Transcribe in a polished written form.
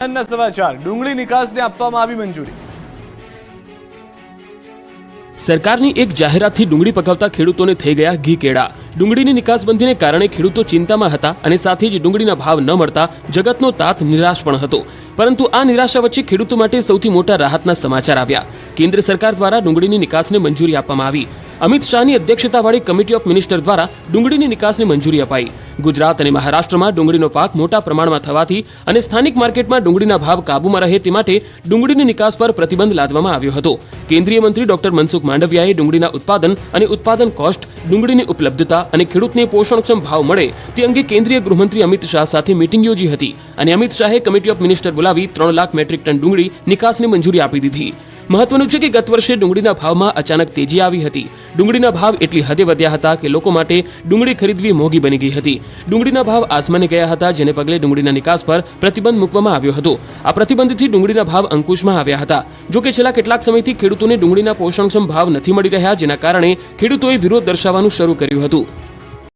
સમાચાર ડુંગળી નિકાસને આપવામાં આવી મંજૂરી। સરકારની એક જાહેરાતથી ડુંગળી પકવતા ખેડૂતોને થઈ ગયા ઘી કેળા। ડુંગળીની નિકાસબંધીને કારણે ખેડૂતો ચિંતામાં હતા અને સાથે જ ડુંગળીના ભાવ ન મળતા જગતનો તાત નિરાશ પણ હતો। પરંતુ આ નિરાશા વચ્ચે ખેડૂતો માટે સૌથી મોટા રાહતના સમાચાર આવ્યા। કેન્દ્ર સરકાર દ્વારા ડુંગળીની નિકાસને મંજૂરી આપવામાં આવી। અમિત શાહની અધ્યક્ષતાવાળી કમિટી ઓફ મિનિસ્ટર દ્વારા ડુંગળીની નિકાસને મંજૂરી અપાઈ। ગુજરાત અને મહારાષ્ટ્રમાં ડુંગળીનો પાક મોટા પ્રમાણમાં થવાથી અને સ્થાનિક માર્કેટમાં ડુંગળીના ભાવ કાબૂમાં રહે તે માટે ડુંગળીની નિકાસ પર પ્રતિબંધ લાદવામાં આવ્યો હતો। કેન્દ્રીય મંત્રી ડોક્ટર મનસુખ માંડવિયાએ ડુંગળીના ઉત્પાદન અને ઉત્પાદન કોસ્ટ, ડુંગળીની ઉપલબ્ધતા અને ખેડૂતને પોષણક્ષમ ભાવ મળે તે અંગે કેન્દ્રીય ગૃહમંત્રી અમિત શાહ સાથે મીટિંગ યોજી હતી અને અમિત શાહે કમિટી ઓફ મિનિસ્ટર બોલાવી 3 લાખ મેટ્રિક ટન ડુંગળી નિકાસને મંજૂરી આપી દીધી। મહત્વનું છે કે ગત વર્ષે ડુંગળીના ભાવમાં અચાનક તેજી આવી હતી। ડુંગળીના ભાવ એટલી હદે વધ્યા હતા કે લોકો માટે ડુંગળી ખરીદવી મોંઘી બની ગઈ હતી। ડુંગળીના ભાવ આસમાને ગયા હતા, જેને પગલે ડુંગળીના નિકાસ પર પ્રતિબંધ મૂકવામાં આવ્યો હતો। આ પ્રતિબંધથી ડુંગળીના ભાવ અંકુશમાં આવ્યા હતા। જો કે છેલ્લા કેટલાક સમયથી ખેડૂતોને ડુંગળીના પોષણક્ષમ ભાવ નથી મળી રહ્યા, જેના કારણે ખેડૂતોએ વિરોધ દર્શાવવાનું શરૂ કર્યું હતું।